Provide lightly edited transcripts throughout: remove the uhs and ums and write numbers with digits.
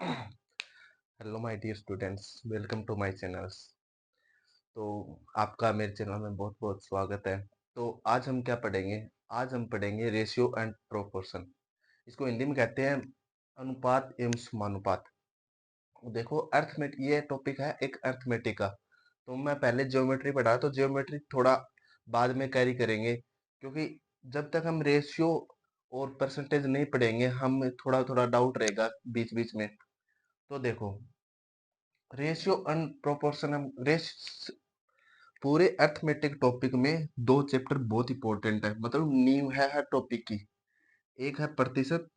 Hello my dear students, welcome to my channels. तो आपका मेरे चैनल में बहुत बहुत स्वागत है। तो आज हम क्या पढ़ेंगे? आज हम पढ़ेंगे रेशियो एंड प्रोपोर्शन। इसको हिंदी में कहते हैं अनुपात एवं समानुपात। देखो, अर्थमेट ये टॉपिक है एक अर्थमेटिक का। तो मैं पहले ज्योमेट्री पढ़ा, तो ज्योमेट्री थोड़ा बाद में कैरी करेंगे, क्योंकि जब तक हम रेशियो और परसेंटेज नहीं पढ़ेंगे हम थोड़ा थोड़ा डाउट रहेगा बीच बीच में। तो देखो, रेशियो एंड प्रोपोर्शन हम रेश पूरे अर्थमेटिक टॉपिक में दो चैप्टर बहुत इंपॉर्टेंट है, मतलब नींव है हर टॉपिक की। एक है प्रतिशत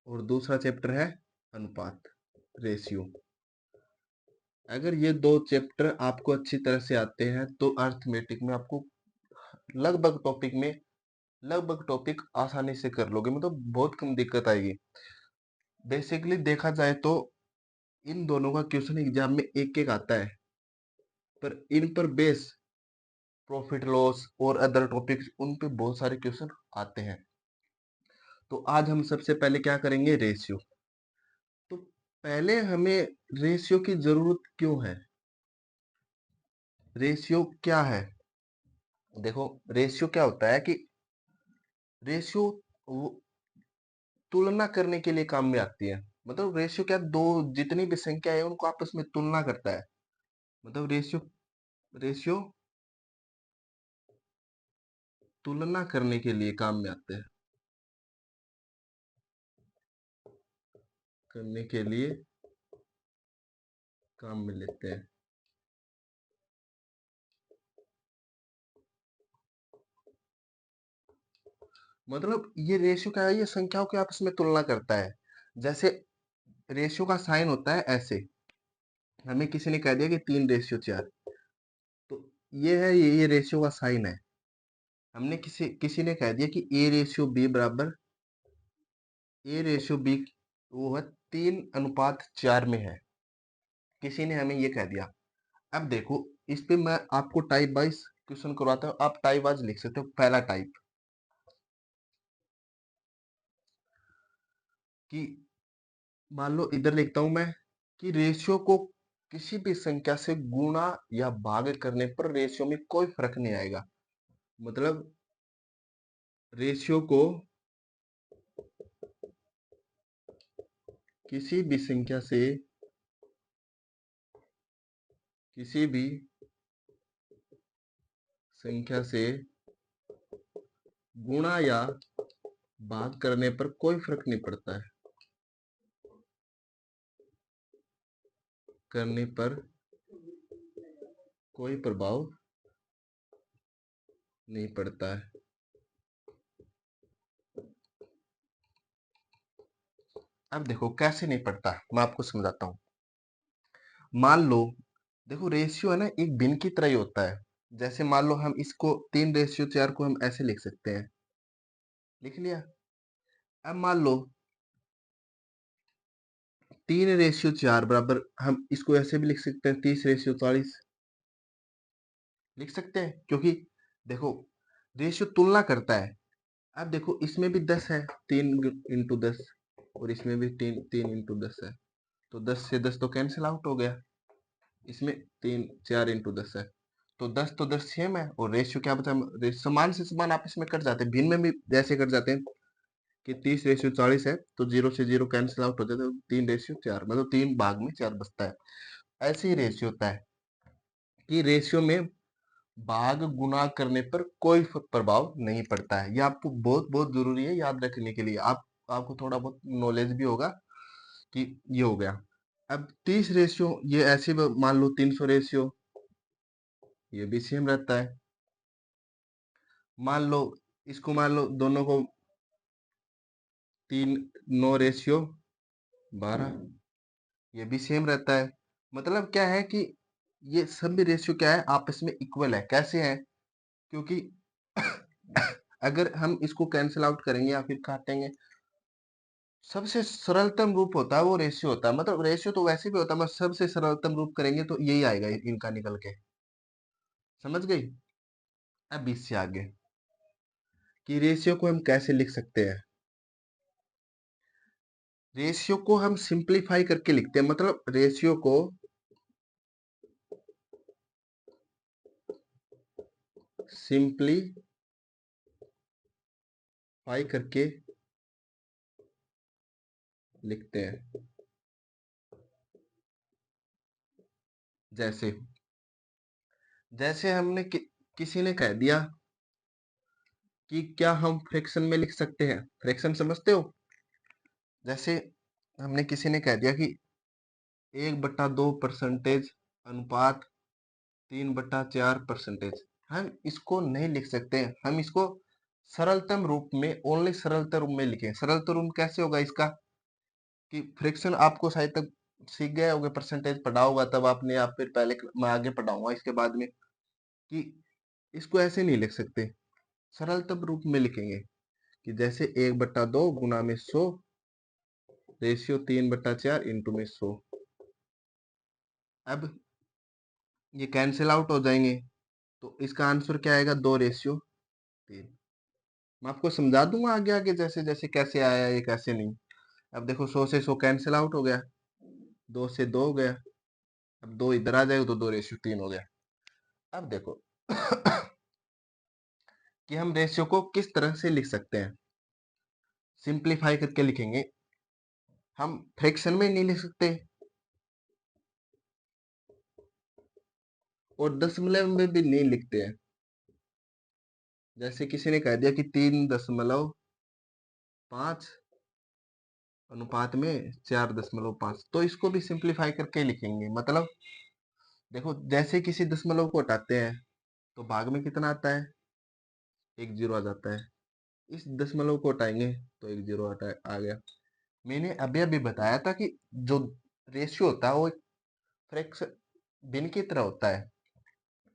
और दूसरा चैप्टर है अनुपात, रेशियो। अगर ये दो चैप्टर आपको अच्छी तरह से आते हैं तो अर्थमेटिक में आपको लगभग टॉपिक में लगभग टॉपिक आसानी से कर लोगे, मतलब बहुत कम दिक्कत आएगी। बेसिकली देखा जाए तो इन दोनों का क्वेश्चन एग्जाम में एक एक आता है, पर इन पर बेस प्रॉफिट लॉस और अदर टॉपिक्स उन पे बहुत सारे क्वेश्चन आते हैं। तो आज हम सबसे पहले क्या करेंगे? रेशियो। तो पहले हमें रेशियो की जरूरत क्यों है? रेशियो क्या है? देखो, रेशियो क्या होता है कि रेशियो तुलना करने के लिए काम में आती है। मतलब रेशियो क्या, दो जितनी भी संख्या है उनको आपस में तुलना करता है। मतलब रेशियो रेशियो तुलना करने के लिए काम में आते हैं, करने के लिए काम में लेते हैं। मतलब ये रेशियो क्या है? ये संख्याओं की आपस में तुलना करता है। जैसे रेशियो का साइन होता है ऐसे। हमें किसी ने कह दिया कि 3:4, तो ये है, ये रेशियो का साइन है। हमने किसी किसी ने कह दिया कि A/B बराबर A/B, वो है 3:4 में है। किसी ने हमें ये कह दिया। अब देखो, इस पे मैं आपको टाइप वाइज क्वेश्चन करवाता हूँ, आप टाइप वाइज लिख सकते हो। पहला टाइप कि मान लो इधर लिखता हूं मैं कि रेशियो को किसी भी संख्या से गुणा या भाग करने पर रेशियो में कोई फर्क नहीं आएगा। मतलब रेशियो को किसी भी संख्या से किसी भी संख्या से गुणा या भाग करने पर कोई फर्क नहीं पड़ता है, करने पर कोई प्रभाव नहीं पड़ता है। अब देखो कैसे नहीं पड़ता, मैं आपको समझाता हूँ। मान लो, देखो रेशियो है ना, एक भिन्न की तरह ही होता है। जैसे मान लो हम इसको 3:4 को हम ऐसे लिख सकते हैं, लिख लिया। अब मान लो 3:4 बराबर, हम इसको ऐसे भी लिख सकते हैं 30:40, लिख सकते हैं, क्योंकि देखो रेशियो तुलना करता है। अब देखो इसमें भी 10 है, 3 × 10, और इसमें भी 3 3 × 10 है। तो 10 से 10 तो कैंसिल आउट हो गया। इसमें 4 × 10 है, तो 10 सेम है। और रेशियो क्या बता, समान से समान आपस में कट जाते हैं, भिन्न में भी जैसे कट जाते हैं कि 30:40 है, तो 0 से 0 कैंसिल आउट हो जाता है, 3:4, मतलब 3 भाग में 4 बचता है। ऐसे ही रेशियो होता है कि रेशियो में भाग गुणा करने पर कोई प्रभाव नहीं पड़ता है। ये आपको बहुत बहुत जरूरी है याद रखने के लिए। आपको थोड़ा बहुत नॉलेज भी होगा कि ये हो गया। अब 30 रेशियो, ये ऐसे मान लो 300 रेशियो, ये भी सेम रहता है। मान लो, इसको मान लो दोनों को 3 9:12, ये भी सेम रहता है। मतलब क्या है कि ये सभी रेशियो क्या है, आपस में इक्वल है। कैसे है? क्योंकि अगर हम इसको कैंसिल आउट करेंगे या फिर काटेंगे, सबसे सरलतम रूप होता है वो रेशियो होता है। मतलब रेशियो तो वैसे भी होता है, बस सबसे सरलतम रूप करेंगे तो यही आएगा इनका निकल के। समझ गई? अब इससे आगे कि रेशियो को हम कैसे लिख सकते हैं। रेशियो को हम सिंप्लीफाई करके लिखते हैं, मतलब रेशियो को सिंप्लीफाई करके लिखते हैं। जैसे जैसे हमने किसी ने कह दिया कि क्या हम फ्रैक्शन में लिख सकते हैं, फ्रैक्शन समझते हो? जैसे हमने किसी ने कह दिया कि 1/2% अनुपात 3/4%। हम इसको नहीं लिख सकते हैं, हम इसको सरलतम रूप में, ओनली सरलतम रूप में लिखें। सरलतम रूप कैसे होगा इसका, कि फ्रैक्शन आपको शायद तक सीख गए होगे, परसेंटेज पढ़ा होगा, तब आपने, आप फिर पहले मैं आगे पढ़ाऊंगा इसके बाद में, कि इसको ऐसे नहीं लिख सकते, सरलतम रूप में लिखेंगे कि जैसे 1/2 गुना में 100 रेशियो 3/4 इंटू में 100। अब ये कैंसिल आउट हो जाएंगे, तो इसका आंसर क्या आएगा, 2/3। मैं आपको समझा दूंगा आगे आगे, जैसे जैसे कैसे आया ये कैसे नहीं। अब देखो 100 से 100 कैंसिल आउट हो गया, 2 से 2 हो गया, अब 2 इधर आ जाएगा तो 2/3 हो गया। अब देखो कि हम रेशियो को किस तरह से लिख सकते हैं, सिंप्लीफाई करके लिखेंगे। हम फ्रैक्शन में नहीं लिख सकते और दशमलव में भी नहीं लिखते हैं। जैसे किसी ने कह दिया कि 3.5 अनुपात में 4.5, तो इसको भी सिंप्लीफाई करके लिखेंगे। मतलब देखो, जैसे किसी दशमलव को हटाते हैं तो भाग में कितना आता है, 1 जीरो आ जाता है। इस दशमलव को हटाएंगे तो 1 जीरो आ गया। मैंने अभी अभी बताया था कि जो रेशियो होता है वो एक फ्रैक्शन भिन्न की तरह होता है।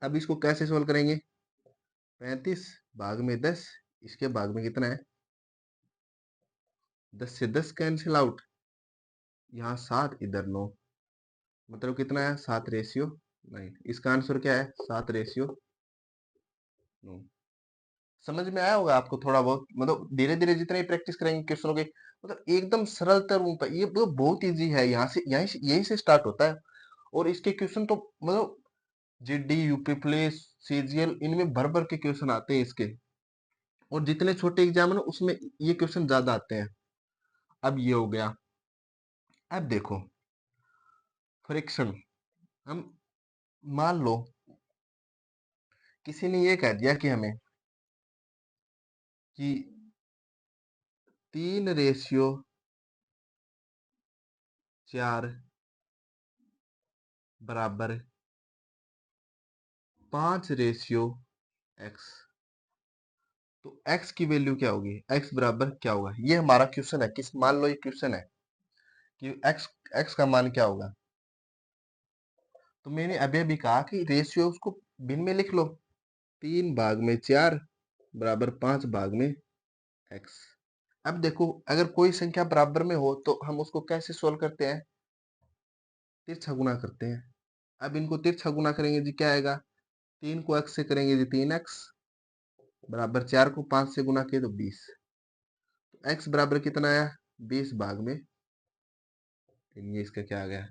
अब इसको कैसे सोल्व करेंगे, 35 भाग में 10, इसके भाग में कितना है, 10 से 10 कैंसिल आउट, यहाँ 7 इधर 9, मतलब कितना है, 7/9। इसका आंसर क्या है, 7/9। समझ में आया होगा आपको थोड़ा बहुत, मतलब धीरे धीरे जितने प्रैक्टिस करेंगे क्वेश्चनों के, मतलब एकदम सरल तरह पर, ये बहुत इजी है, यहाँ से यहीं से स्टार्ट होता है। और इसके क्वेश्चन तो मतलब जीडी, यूपी पुलिस, सीजीएल, इनमें भर भर के क्वेश्चन आते हैं इसके। और जितने छोटे एग्जाम है ना उसमें ये क्वेश्चन ज्यादा आते हैं। अब ये हो गया। अब देखो फ्रिक्शन, हम मान लो किसी ने ये कह दिया कि हमें कि 3/4 बराबर 5/x। तो x की वैल्यू क्या होगी, x बराबर क्या होगा, ये हमारा क्वेश्चन है। किस, मान लो ये क्वेश्चन है कि x का मान क्या होगा। तो मैंने अभी अभी कहा कि रेशियो उसको भिन्न में लिख लो, 3/4 बराबर 5/x। अब देखो, अगर कोई संख्या बराबर में हो तो हम उसको कैसे सोल्व करते हैं, तिरछा गुना करते हैं। अब इनको तिरछा गुना करेंगे जी, क्या आएगा, 3 को x से करेंगे जी 3x, बराबर 4 को 5 से गुना किए तो 20। तो x बराबर कितना आया, 20/3। ये इसका क्या आ गया,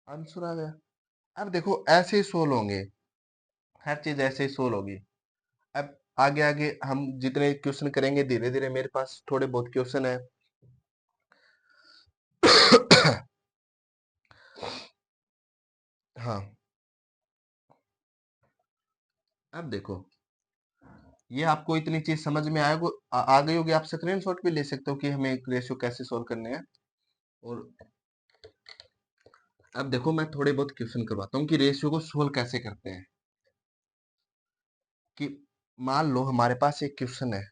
आंसर आ गया। अब देखो ऐसे ही सोल्व होंगे, हर चीज ऐसे ही सोल्व होगी। अब आगे आगे हम जितने क्वेश्चन करेंगे, धीरे धीरे मेरे पास थोड़े बहुत क्वेश्चन है। हाँ, अब देखो ये आपको इतनी चीज समझ में आ गई होगी, आप स्क्रीनशॉट भी ले सकते हो कि हमें रेशियो कैसे सोल्व करने हैं। और अब देखो मैं थोड़े बहुत क्वेश्चन करवाता हूँ कि रेशियो को सोल्व कैसे करते हैं। कि मान लो हमारे पास एक क्वेश्चन है,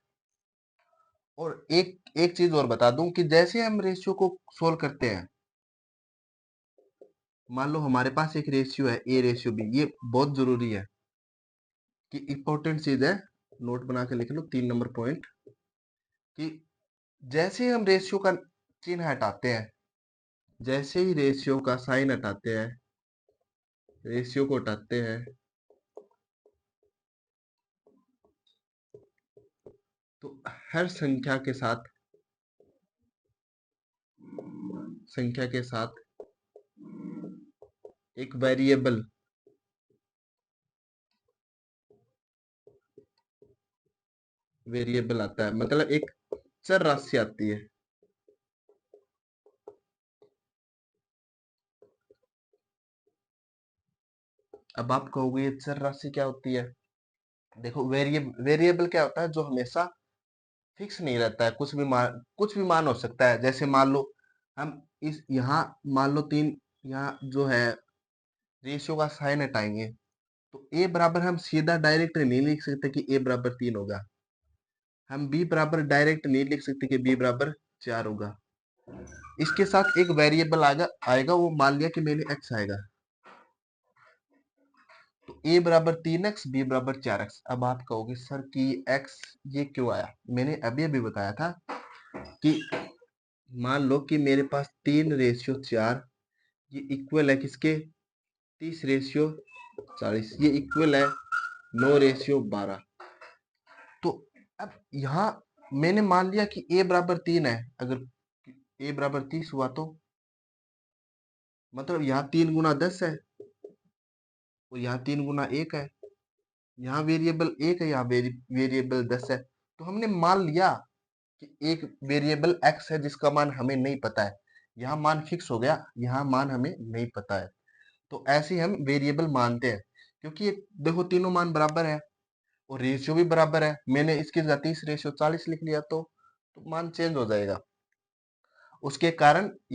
और एक एक चीज और बता दूं कि जैसे हम रेशियो को सोल्व करते हैं, मान लो हमारे पास एक रेशियो है A/B, ये बहुत जरूरी है कि इंपॉर्टेंट चीज है, नोट बना के लिख लो, 3 नंबर पॉइंट। कि जैसे हम रेशियो का चिन्ह हटाते हैं, जैसे ही रेशियो का साइन हटाते हैं, रेशियो को हटाते हैं, तो हर संख्या के साथ संख्या के साथ एक वेरिएबल आता है, मतलब एक चर राशि आती है। अब आप कहोगे ये चर राशि क्या होती है? देखो, वेरिएबल क्या होता है? जो हमेशा फिक्स नहीं रहता है, कुछ भी मान हो सकता है। जैसे मान लो हम इस यहाँ मान लो 3, यहाँ जो है रेशियो का साइन हटाएंगे तो ए बराबर हम सीधा डायरेक्ट नहीं लिख सकते कि ए बराबर 3 होगा। हम बी बराबर डायरेक्ट नहीं लिख सकते कि बी बराबर 4 होगा। इसके साथ एक वेरिएबल आएगा, वो मान लिया कि मैंने एक्स आएगा, तो ए बराबर 3x, बी बराबर 4x। अब आप कहोगे सर कि एक्स ये क्यों आया? मैंने अभी अभी बताया था कि मान लो कि मेरे पास 3:4 ये इक्वल है किसके? 30:40। ये इक्वल है 9:12। तो अब यहाँ मैंने मान लिया कि a बराबर 3 है। अगर a बराबर 30 हुआ तो मतलब यहाँ 3 गुना 10 है और यहाँ 3 गुना 1 है। यहाँ वेरिएबल 1 है, यहाँ वेरिएबल 10 है। तो हमने मान लिया कि एक वेरिएबल x है जिसका मान हमें नहीं पता है। यहाँ मान फिक्स हो गया, यहाँ मान हमें नहीं पता है। तो ऐसे ही हम वेरिएबल मानते हैं, क्योंकि देखो तीनों मान बराबर है और रेशियो भी बराबर है। मैंने इसकी जगह 30:40 लिख लिया तो मान चेंज हो जाएगा। उसके कारण